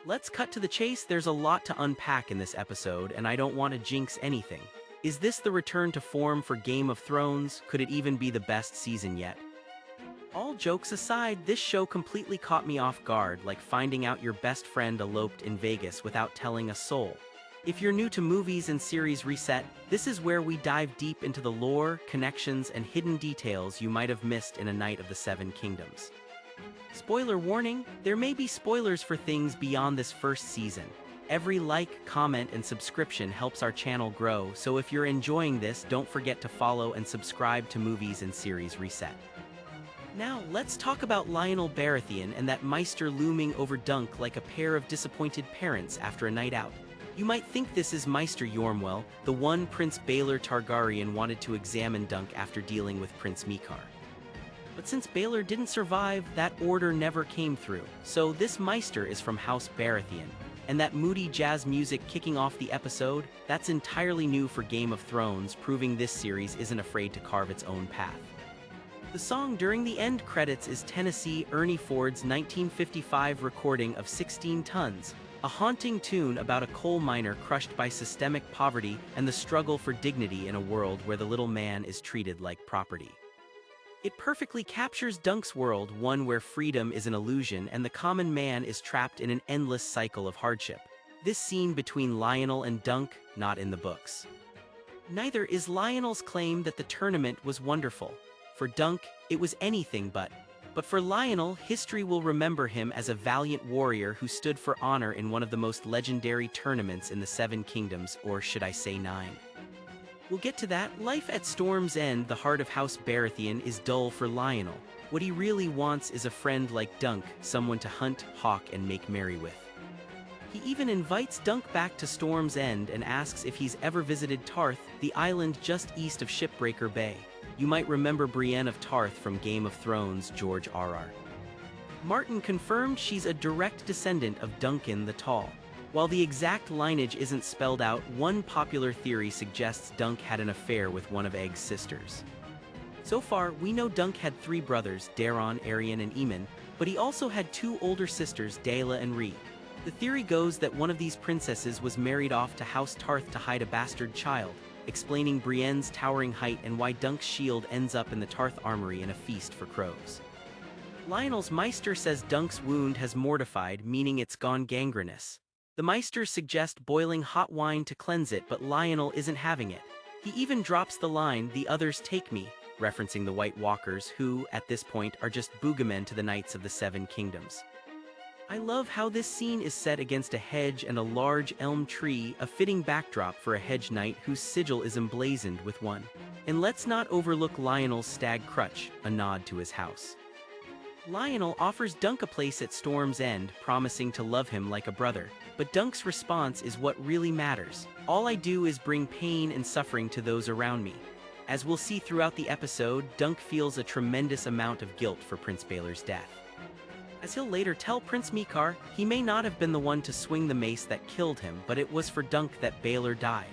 Let's cut to the chase. There's a lot to unpack in this episode, and I don't want to jinx anything. Is this the return to form for Game of Thrones? Could it even be the best season yet? All jokes aside, this show completely caught me off guard, like finding out your best friend eloped in Vegas without telling a soul. If you're new to Movies and Series Reset, this is where we dive deep into the lore, connections, and hidden details you might have missed in A Night of the Seven Kingdoms. Spoiler warning, there may be spoilers for things beyond this first season. Every like, comment, and subscription helps our channel grow, so if you're enjoying this, don't forget to follow and subscribe to Movies and Series Reset. Now, let's talk about Lionel Baratheon and that Maester looming over Dunk like a pair of disappointed parents after a night out. You might think this is Maester Yormwell, the one Prince Baelor Targaryen wanted to examine Dunk after dealing with Prince Mikar. But since Baelor didn't survive, that order never came through, so this Maester is from House Baratheon. And that moody jazz music kicking off the episode, that's entirely new for Game of Thrones, proving this series isn't afraid to carve its own path. The song during the end credits is Tennessee Ernie Ford's 1955 recording of 16 Tons, a haunting tune about a coal miner crushed by systemic poverty and the struggle for dignity in a world where the little man is treated like property. It perfectly captures Dunk's world, one where freedom is an illusion and the common man is trapped in an endless cycle of hardship. This scene between Lionel and Dunk, not in the books. Neither is Lionel's claim that the tournament was wonderful. For Dunk, it was anything but. But for Lionel, history will remember him as a valiant warrior who stood for honor in one of the most legendary tournaments in the Seven Kingdoms, or should I say 9. We'll get to that. Life at Storm's End, the heart of House Baratheon, is dull for Lionel. What he really wants is a friend like Dunk, someone to hunt, hawk, and make merry with. He even invites Dunk back to Storm's End and asks if he's ever visited Tarth, the island just east of Shipbreaker Bay. You might remember Brienne of Tarth from Game of Thrones' George R.R. Martin confirmed she's a direct descendant of Duncan the Tall. While the exact lineage isn't spelled out, one popular theory suggests Dunk had an affair with one of Egg's sisters. So far, we know Dunk had 3 brothers, Daeron, Aerion, and Aemon, but he also had 2 older sisters, Daela and Rhea. The theory goes that one of these princesses was married off to House Tarth to hide a bastard child, explaining Brienne's towering height and why Dunk's shield ends up in the Tarth armory in a feast for crows. Lionel's Maester says Dunk's wound has mortified, meaning it's gone gangrenous. The Maesters suggest boiling hot wine to cleanse it, but Lionel isn't having it. He even drops the line, "The others take me," referencing the White Walkers, who, at this point, are just boogeymen to the Knights of the Seven Kingdoms. I love how this scene is set against a hedge and a large elm tree, a fitting backdrop for a hedge knight whose sigil is emblazoned with one. And let's not overlook Lionel's stag crutch, a nod to his house. Lionel offers Dunk a place at Storm's End, promising to love him like a brother. But Dunk's response is what really matters. "All I do is bring pain and suffering to those around me." As we'll see throughout the episode, Dunk feels a tremendous amount of guilt for Prince Baelor's death. As he'll later tell Prince Mikar, he may not have been the one to swing the mace that killed him, but it was for Dunk that Baelor died.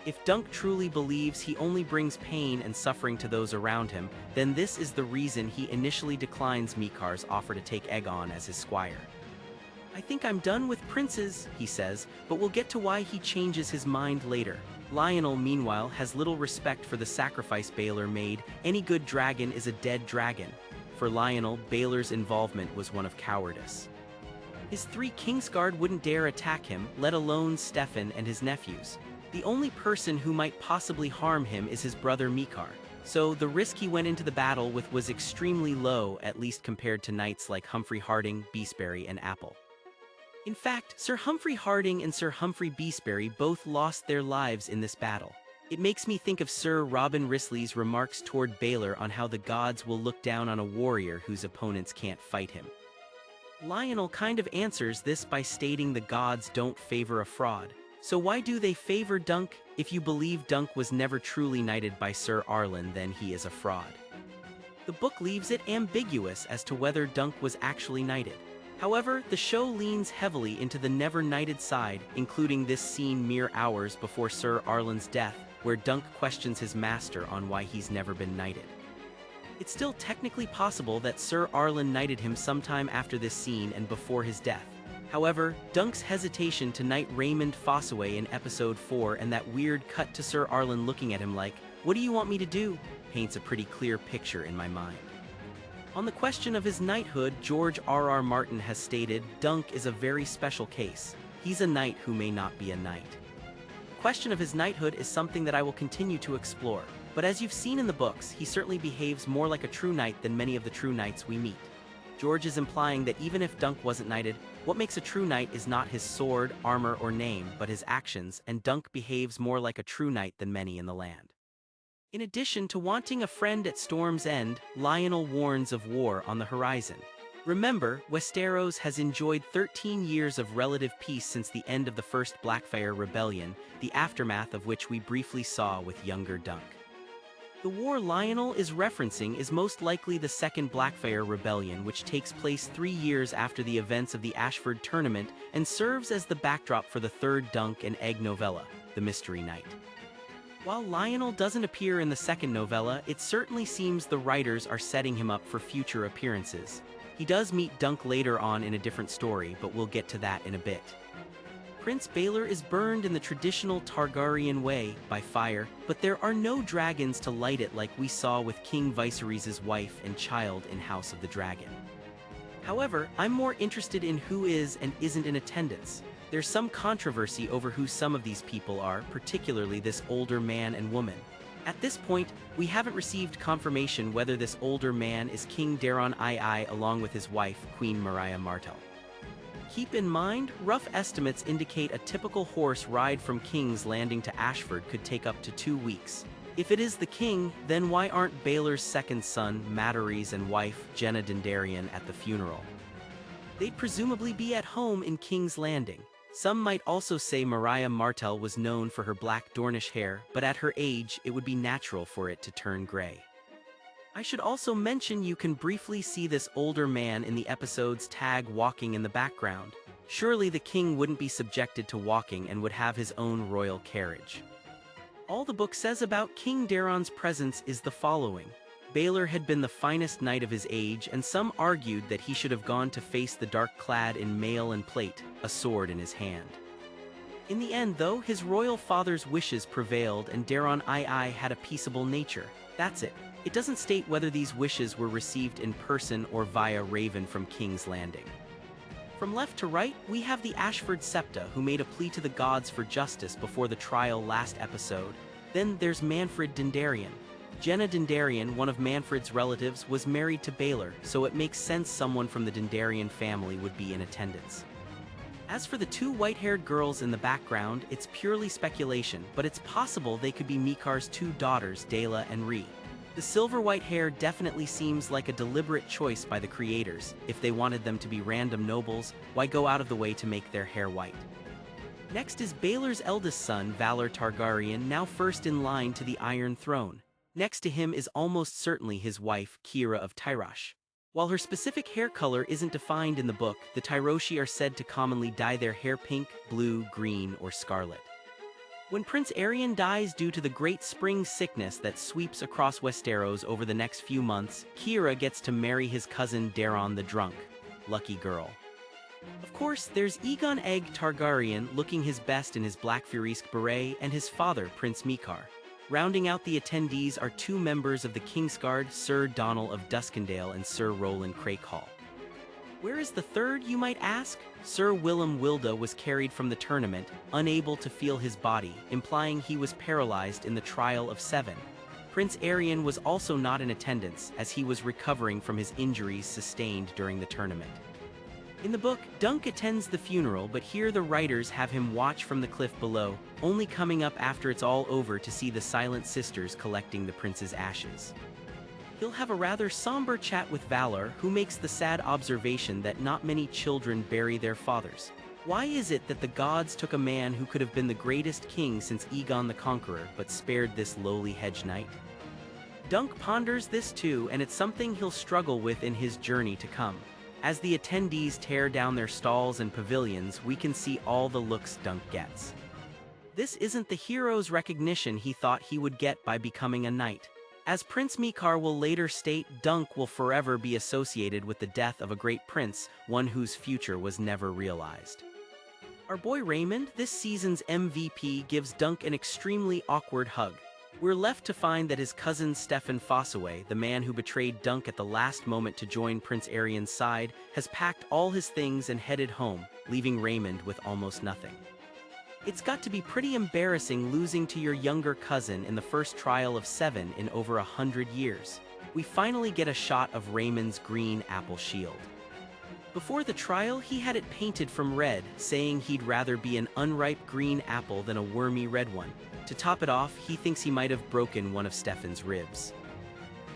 If Dunk truly believes he only brings pain and suffering to those around him, then this is the reason he initially declines Mikar's offer to take Aegon as his squire. "I think I'm done with princes," he says, but we'll get to why he changes his mind later. Lionel, meanwhile, has little respect for the sacrifice Baelor made. Any good dragon is a dead dragon. For Lionel, Baelor's involvement was one of cowardice. His 3 Kingsguard wouldn't dare attack him, let alone Steffon and his nephews. The only person who might possibly harm him is his brother Mikar. So the risk he went into the battle with was extremely low, at least compared to knights like Humphrey Harding, Beesbury, and Apple. In fact, Sir Humphrey Harding and Sir Humphrey Beesbury both lost their lives in this battle. It makes me think of Sir Robin Wrisley's remarks toward Baelor on how the gods will look down on a warrior whose opponents can't fight him. Lionel kind of answers this by stating the gods don't favor a fraud. So why do they favor Dunk? If you believe Dunk was never truly knighted by Sir Arlen, then he is a fraud. The book leaves it ambiguous as to whether Dunk was actually knighted. However, the show leans heavily into the never-knighted side, including this scene mere hours before Sir Arlen's death, where Dunk questions his master on why he's never been knighted. It's still technically possible that Sir Arlen knighted him sometime after this scene and before his death. However, Dunk's hesitation to knight Raymond Fossaway in episode 4 and that weird cut to Sir Arlen looking at him like, "What do you want me to do?" paints a pretty clear picture in my mind. On the question of his knighthood, George R.R. Martin has stated, Dunk is a very special case. He's a knight who may not be a knight. The question of his knighthood is something that I will continue to explore, but as you've seen in the books, he certainly behaves more like a true knight than many of the true knights we meet. George is implying that even if Dunk wasn't knighted, what makes a true knight is not his sword, armor, or name, but his actions, and Dunk behaves more like a true knight than many in the land. In addition to wanting a friend at Storm's End, Lionel warns of war on the horizon. Remember, Westeros has enjoyed 13 years of relative peace since the end of the First Blackfyre Rebellion, the aftermath of which we briefly saw with younger Dunk. The war Lionel is referencing is most likely the Second Blackfyre Rebellion, which takes place 3 years after the events of the Ashford Tournament and serves as the backdrop for the third Dunk and Egg novella, The Mystery Knight. While Lionel doesn't appear in the second novella, it certainly seems the writers are setting him up for future appearances. He does meet Dunk later on in a different story, but we'll get to that in a bit. Prince Baelor is burned in the traditional Targaryen way, by fire, but there are no dragons to light it like we saw with King Viserys' wife and child in House of the Dragon. However, I'm more interested in who is and isn't in attendance. There's some controversy over who some of these people are, particularly this older man and woman. At this point, we haven't received confirmation whether this older man is King Daeron II along with his wife, Queen Miriah Martell. Keep in mind, rough estimates indicate a typical horse ride from King's Landing to Ashford could take up to 2 weeks. If it is the king, then why aren't Baelor's second son, Matarese, and wife, Jenna Dendarian, at the funeral? They'd presumably be at home in King's Landing. Some might also say Miriah Martell was known for her black Dornish hair, but at her age, it would be natural for it to turn gray. I should also mention you can briefly see this older man in the episode's tag walking in the background. Surely the king wouldn't be subjected to walking and would have his own royal carriage. All the book says about King Daeron's presence is the following. Baelor had been the finest knight of his age, and some argued that he should have gone to face the dark clad in mail and plate, a sword in his hand. In the end, though, his royal father's wishes prevailed and Daeron II had a peaceable nature. That's it. It doesn't state whether these wishes were received in person or via Raven from King's Landing. From left to right, we have the Ashford Septa, who made a plea to the gods for justice before the trial last episode. Then there's Manfred Dendarian. Jenna Dendarian, one of Manfred's relatives, was married to Baelor, so it makes sense someone from the Dendarian family would be in attendance. As for the 2 white-haired girls in the background, it's purely speculation, but it's possible they could be Mikar's 2 daughters, Daela and Rhys. The silver-white hair definitely seems like a deliberate choice by the creators. If they wanted them to be random nobles, why go out of the way to make their hair white? Next is Baelor's eldest son, Valar Targaryen, now first in line to the Iron Throne. Next to him is almost certainly his wife, Keira of Tyrosh. While her specific hair color isn't defined in the book, the Tyroshi are said to commonly dye their hair pink, blue, green, or scarlet. When Prince Aerion dies due to the Great Spring sickness that sweeps across Westeros over the next few months, Keira gets to marry his cousin Daeron the Drunk. Lucky girl. Of course, there's Aegon Egg Targaryen looking his best in his black Furisk beret, and his father, Prince Mikar. Rounding out the attendees are 2 members of the Kingsguard, Sir Donal of Duskendale and Sir Roland Crakehall. Where is the third, you might ask? Sir Willem Wilda was carried from the tournament, unable to feel his body, implying he was paralyzed in the Trial of 7. Prince Aerion was also not in attendance, as he was recovering from his injuries sustained during the tournament. In the book, Dunk attends the funeral, but here the writers have him watch from the cliff below, only coming up after it's all over to see the Silent Sisters collecting the prince's ashes. He'll have a rather somber chat with Valar, who makes the sad observation that not many children bury their fathers. Why is it that the gods took a man who could have been the greatest king since Aegon the Conqueror, but spared this lowly hedge knight? Dunk ponders this too, and it's something he'll struggle with in his journey to come. As the attendees tear down their stalls and pavilions, we can see all the looks Dunk gets. This isn't the hero's recognition he thought he would get by becoming a knight. As Prince Mikar will later state, Dunk will forever be associated with the death of a great prince, one whose future was never realized. Our boy Raymond, this season's MVP, gives Dunk an extremely awkward hug. We're left to find that his cousin Stefan Fossaway, the man who betrayed Dunk at the last moment to join Prince Arian's side, has packed all his things and headed home, leaving Raymond with almost nothing. It's got to be pretty embarrassing losing to your younger cousin in the first trial of 7 in over 100 years. We finally get a shot of Raymond's green apple shield. Before the trial, he had it painted from red, saying he'd rather be an unripe green apple than a wormy red one. To top it off, he thinks he might have broken one of Stefan's ribs.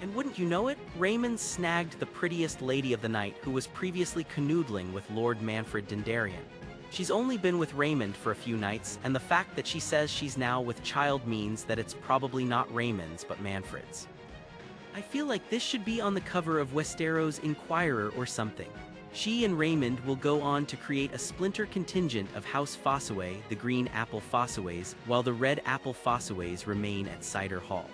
And wouldn't you know it, Raymond snagged the prettiest lady of the night who was previously canoodling with Lord Manfred Dendarian. She's only been with Raymond for a few nights, and the fact that she says she's now with child means that it's probably not Raymond's but Manfred's. I feel like this should be on the cover of Westeros Inquirer or something. She and Raymond will go on to create a splinter contingent of House Fossaway, the Green Apple Fossaways, while the Red Apple Fossaways remain at Cider Hall.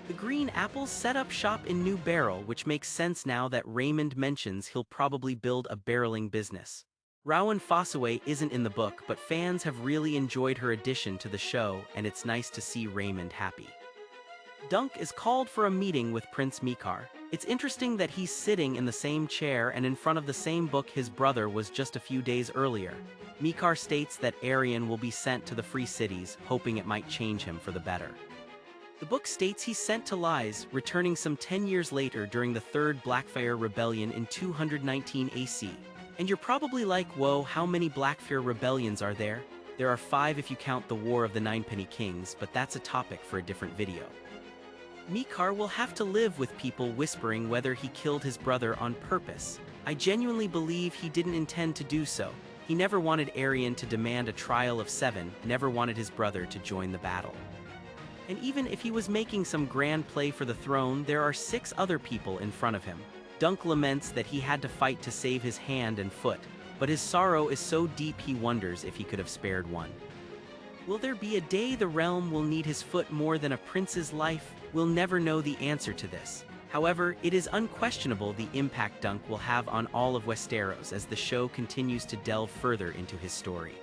The Green Apples set up shop in New Barrel, which makes sense now that Raymond mentions he'll probably build a barreling business. Rowan Fossaway isn't in the book, but fans have really enjoyed her addition to the show, and it's nice to see Raymond happy. Dunk is called for a meeting with Prince Mikar. It's interesting that he's sitting in the same chair and in front of the same book his brother was just a few days earlier. Mikar states that Arian will be sent to the Free Cities, hoping it might change him for the better. The book states he's sent to Lyse, returning some 10 years later during the Third Blackfyre Rebellion in 219 AC. And you're probably like, whoa, how many Blackfyre rebellions are there? There are 5 if you count the War of the Ninepenny Kings, but that's a topic for a different video. Mikar will have to live with people whispering whether he killed his brother on purpose. I genuinely believe he didn't intend to do so. He never wanted Arian to demand a trial of 7, never wanted his brother to join the battle. And even if he was making some grand play for the throne, there are 6 other people in front of him. Dunk laments that he had to fight to save his hand and foot, but his sorrow is so deep he wonders if he could have spared one. Will there be a day the realm will need his foot more than a prince's life? We'll never know the answer to this. However, it is unquestionable the impact Dunk will have on all of Westeros as the show continues to delve further into his story.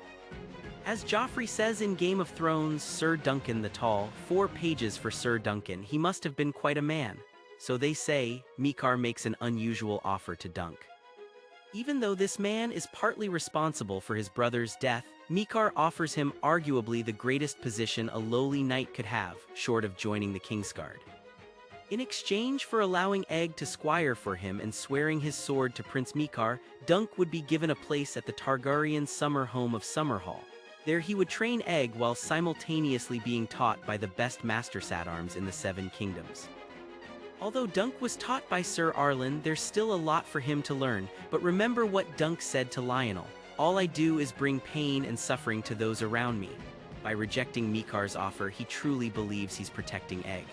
As Joffrey says in Game of Thrones, Sir Duncan the Tall, 4 pages for Sir Duncan, he must have been quite a man. So they say, Mikar makes an unusual offer to Dunk. Even though this man is partly responsible for his brother's death, Mikar offers him arguably the greatest position a lowly knight could have, short of joining the Kingsguard. In exchange for allowing Egg to squire for him and swearing his sword to Prince Mikar, Dunk would be given a place at the Targaryen summer home of Summerhall. There he would train Egg while simultaneously being taught by the best master satarms in the 7 kingdoms. Although Dunk was taught by Sir Arlen, there's still a lot for him to learn, but remember what Dunk said to Lionel: "All I do is bring pain and suffering to those around me." By rejecting Mikar's offer, he truly believes he's protecting Egg.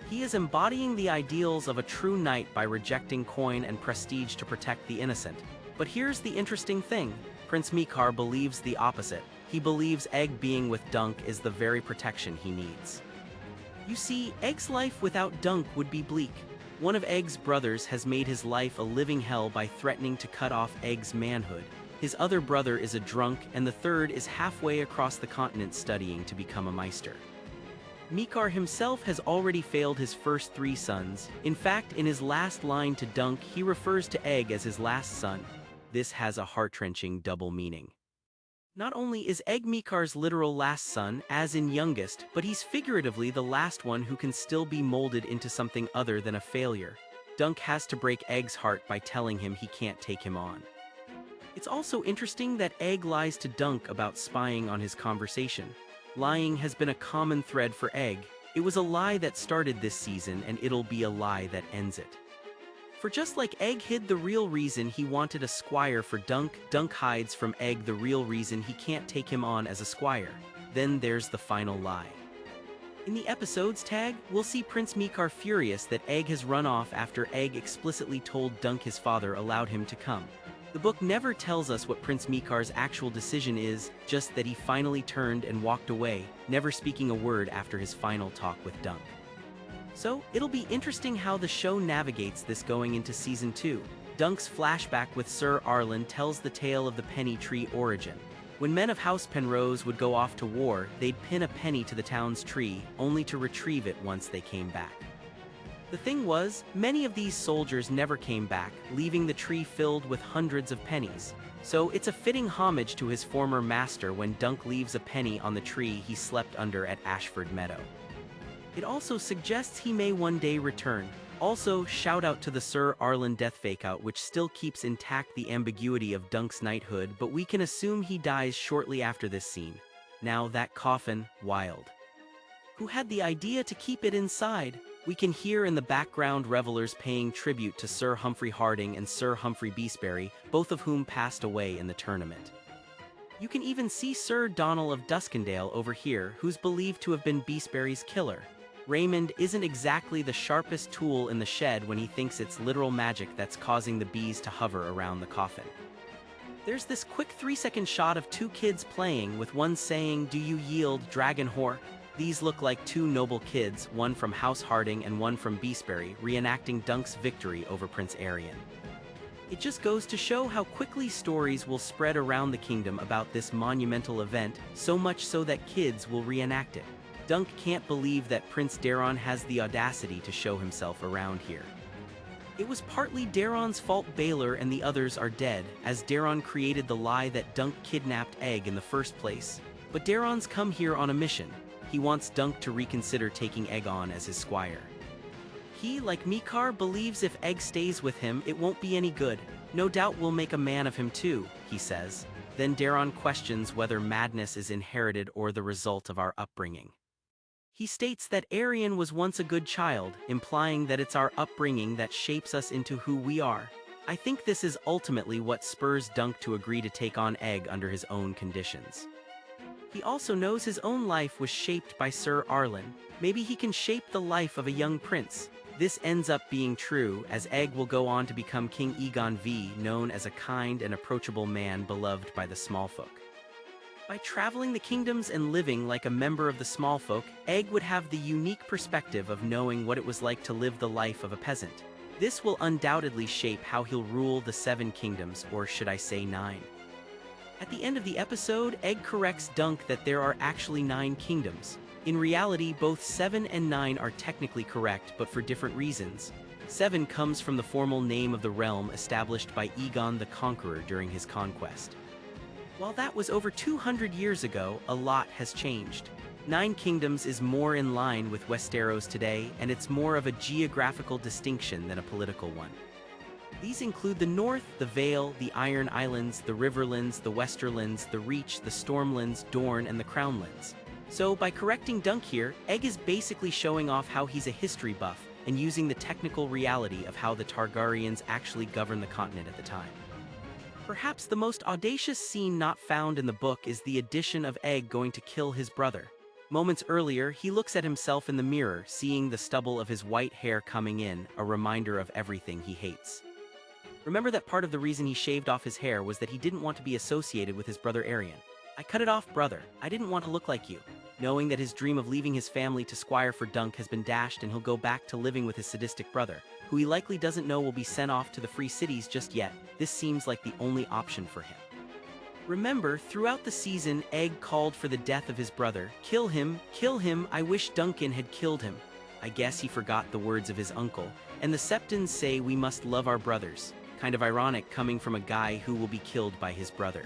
He is embodying the ideals of a true knight by rejecting coin and prestige to protect the innocent. But here's the interesting thing: Prince Mikar believes the opposite. He believes Egg being with Dunk is the very protection he needs. You see, Egg's life without Dunk would be bleak. One of Egg's brothers has made his life a living hell by threatening to cut off Egg's manhood. His other brother is a drunk, and the third is halfway across the continent studying to become a Maester. Mikar himself has already failed his first 3 sons. In fact, in his last line to Dunk, he refers to Egg as his last son. This has a heart-wrenching double meaning. Not only is Egg Mikar's literal last son, as in youngest, but he's figuratively the last one who can still be molded into something other than a failure. Dunk has to break Egg's heart by telling him he can't take him on. It's also interesting that Egg lies to Dunk about spying on his conversation. Lying has been a common thread for Egg. It was a lie that started this season, and it'll be a lie that ends it. For just like Egg hid the real reason he wanted a squire for Dunk, Dunk hides from Egg the real reason he can't take him on as a squire. Then there's the final lie. In the episode's tag, we'll see Prince Mikar furious that Egg has run off after Egg explicitly told Dunk his father allowed him to come. The book never tells us what Prince Mikar's actual decision is, just that he finally turned and walked away, never speaking a word after his final talk with Dunk. So, it'll be interesting how the show navigates this going into Season 2. Dunk's flashback with Sir Arlen tells the tale of the penny tree origin. When men of House Penrose would go off to war, they'd pin a penny to the town's tree, only to retrieve it once they came back. The thing was, many of these soldiers never came back, leaving the tree filled with hundreds of pennies. So it's a fitting homage to his former master when Dunk leaves a penny on the tree he slept under at Ashford Meadow. It also suggests he may one day return. Also, shout out to the Sir Arlen death fakeout, which still keeps intact the ambiguity of Dunk's knighthood, but we can assume he dies shortly after this scene. Now that coffin, wild. Who had the idea to keep it inside? We can hear in the background revelers paying tribute to Sir Humphrey Harding and Sir Humphrey Beesbury, both of whom passed away in the tournament. You can even see Sir Donal of Duskendale over here, who's believed to have been Beesbury's killer. Raymond isn't exactly the sharpest tool in the shed when he thinks it's literal magic that's causing the bees to hover around the coffin. There's this quick 3-second shot of two kids playing, with one saying, "Do you yield, dragon whore?" These look like two noble kids, one from House Harding and one from Beesbury, reenacting Dunk's victory over Prince Arion. It just goes to show how quickly stories will spread around the kingdom about this monumental event, so much so that kids will reenact it. Dunk can't believe that Prince Daron has the audacity to show himself around here. It was partly Daron's fault Baelor and the others are dead, as Daron created the lie that Dunk kidnapped Egg in the first place. But Daron's come here on a mission. He wants Dunk to reconsider taking Egg on as his squire. He, like Mikar, believes if Egg stays with him, it won't be any good. No doubt we'll make a man of him too, he says. Then Daron questions whether madness is inherited or the result of our upbringing. He states that Arion was once a good child, implying that it's our upbringing that shapes us into who we are. I think this is ultimately what spurs Dunk to agree to take on Egg under his own conditions. He also knows his own life was shaped by Sir Arlen. Maybe he can shape the life of a young prince. This ends up being true, as Egg will go on to become King Aegon V, known as a kind and approachable man beloved by the Smallfolk. By traveling the kingdoms and living like a member of the Smallfolk, Egg would have the unique perspective of knowing what it was like to live the life of a peasant. This will undoubtedly shape how he'll rule the 7 kingdoms, or should I say 9. At the end of the episode, Egg corrects Dunk that there are actually 9 kingdoms. In reality, both 7 and 9 are technically correct, but for different reasons. 7 comes from the formal name of the realm established by Aegon the Conqueror during his conquest. While that was over 200 years ago, a lot has changed. 9 Kingdoms is more in line with Westeros today, and it's more of a geographical distinction than a political one. These include the North, the Vale, the Iron Islands, the Riverlands, the Westerlands, the Reach, the Stormlands, Dorne, and the Crownlands. So, by correcting Dunk here, Egg is basically showing off how he's a history buff, and using the technical reality of how the Targaryens actually governed the continent at the time. Perhaps the most audacious scene not found in the book is the addition of Egg going to kill his brother. Moments earlier, he looks at himself in the mirror, seeing the stubble of his white hair coming in, a reminder of everything he hates. Remember that part of the reason he shaved off his hair was that he didn't want to be associated with his brother Arion. "I cut it off, brother. I didn't want to look like you." Knowing that his dream of leaving his family to squire for Dunk has been dashed and he'll go back to living with his sadistic brother, who he likely doesn't know will be sent off to the Free Cities just yet, this seems like the only option for him. Remember, throughout the season, Egg called for the death of his brother. Kill him, I wish Duncan had killed him." I guess he forgot the words of his uncle, and the Septons say we must love our brothers. Kind of ironic coming from a guy who will be killed by his brother.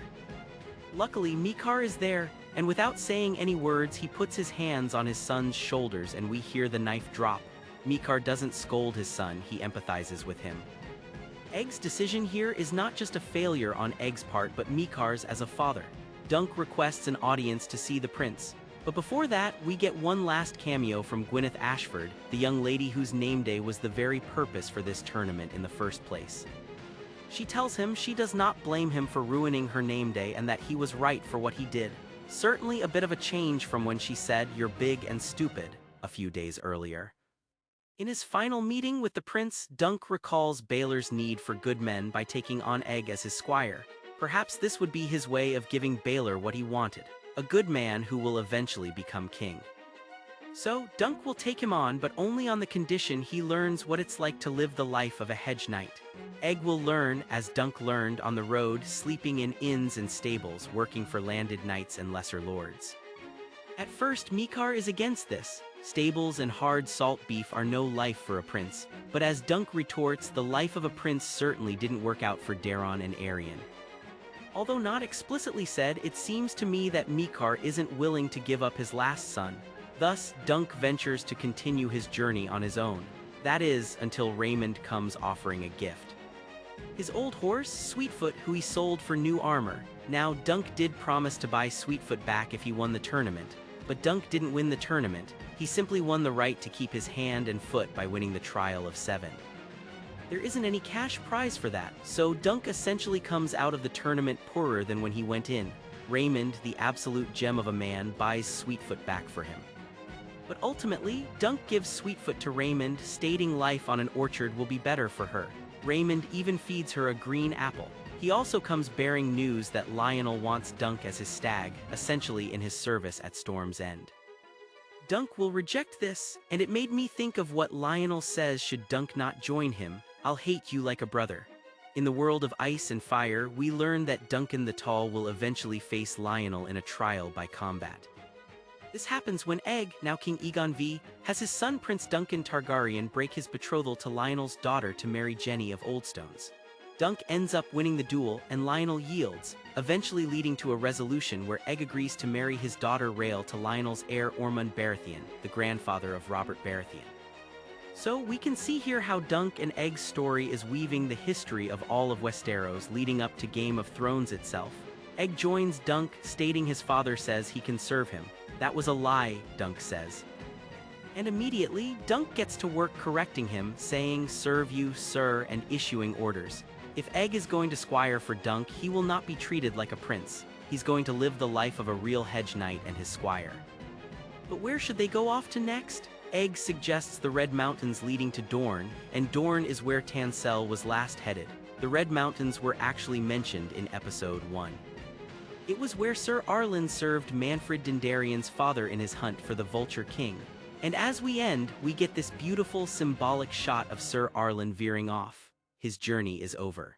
Luckily, Mikar is there, and without saying any words, he puts his hands on his son's shoulders and we hear the knife drop. Mikar doesn't scold his son, he empathizes with him. Egg's decision here is not just a failure on Egg's part, but Mikar's as a father. Dunk requests an audience to see the prince. But before that, we get one last cameo from Gwyneth Ashford, the young lady whose name day was the very purpose for this tournament in the first place. She tells him she does not blame him for ruining her name day and that he was right for what he did. Certainly a bit of a change from when she said, "You're big and stupid," a few days earlier. In his final meeting with the prince, Dunk recalls Baelor's need for good men by taking on Egg as his squire. Perhaps this would be his way of giving Baelor what he wanted, a good man who will eventually become king. So, Dunk will take him on, but only on the condition he learns what it's like to live the life of a hedge knight. Egg will learn, as Dunk learned on the road, sleeping in inns and stables, working for landed knights and lesser lords. At first, Mikar is against this. Stables and hard salt beef are no life for a prince, but as Dunk retorts, the life of a prince certainly didn't work out for Daron and Arian. Although not explicitly said, it seems to me that Mikar isn't willing to give up his last son. Thus, Dunk ventures to continue his journey on his own. That is, until Raymond comes offering a gift. His old horse, Sweetfoot, who he sold for new armor. Now, Dunk did promise to buy Sweetfoot back if he won the tournament, but Dunk didn't win the tournament. He simply won the right to keep his hand and foot by winning the Trial of 7. There isn't any cash prize for that, so Dunk essentially comes out of the tournament poorer than when he went in. Raymond, the absolute gem of a man, buys Sweetfoot back for him. But ultimately, Dunk gives Sweetfoot to Raymond, stating life on an orchard will be better for her. Raymond even feeds her a green apple. He also comes bearing news that Lionel wants Dunk as his stag, essentially in his service at Storm's End. Dunk will reject this, and it made me think of what Lionel says should Dunk not join him: "I'll hate you like a brother." In the world of ice and fire, we learn that Duncan the Tall will eventually face Lionel in a trial by combat. This happens when Egg, now King Aegon V, has his son Prince Duncan Targaryen break his betrothal to Lionel's daughter to marry Jenny of Oldstones. Dunk ends up winning the duel, and Lionel yields, eventually leading to a resolution where Egg agrees to marry his daughter Rhaelle to Lionel's heir Ormond Baratheon, the grandfather of Robert Baratheon. So we can see here how Dunk and Egg's story is weaving the history of all of Westeros leading up to Game of Thrones itself. Egg joins Dunk, stating his father says he can serve him. "That was a lie," Dunk says. And immediately, Dunk gets to work correcting him, saying, "Serve you, sir," and issuing orders. If Egg is going to squire for Dunk, he will not be treated like a prince. He's going to live the life of a real hedge knight and his squire. But where should they go off to next? Egg suggests the Red Mountains leading to Dorne, and Dorne is where Tanselle was last headed. The Red Mountains were actually mentioned in Episode 1. It was where Sir Arlen served Manfred Dondarrion's father in his hunt for the Vulture King. And as we end, we get this beautiful symbolic shot of Sir Arlen veering off. His journey is over.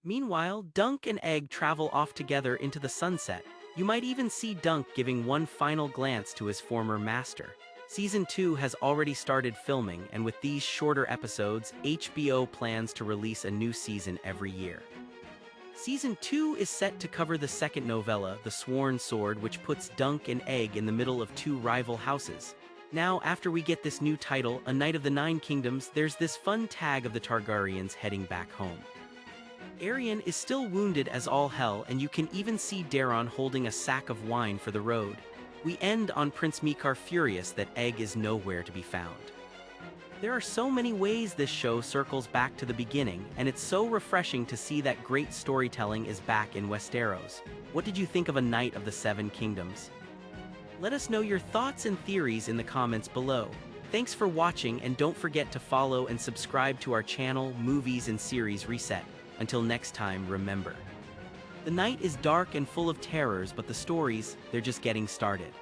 Meanwhile, Dunk and Egg travel off together into the sunset. You might even see Dunk giving one final glance to his former master. Season 2 has already started filming, and with these shorter episodes, HBO plans to release a new season every year. Season 2 is set to cover the second novella, The Sworn Sword, which puts Dunk and Egg in the middle of two rival houses. Now, after we get this new title, A Knight of the Nine Kingdoms, there's this fun tag of the Targaryens heading back home. Arian is still wounded as all hell, and you can even see Daron holding a sack of wine for the road. We end on Prince Mikar furious that Egg is nowhere to be found. There are so many ways this show circles back to the beginning, and it's so refreshing to see that great storytelling is back in Westeros. What did you think of A Knight of the Seven Kingdoms? Let us know your thoughts and theories in the comments below. Thanks for watching, and don't forget to follow and subscribe to our channel, Movies and Series Reset. Until next time, remember, the night is dark and full of terrors, but the stories, they're just getting started.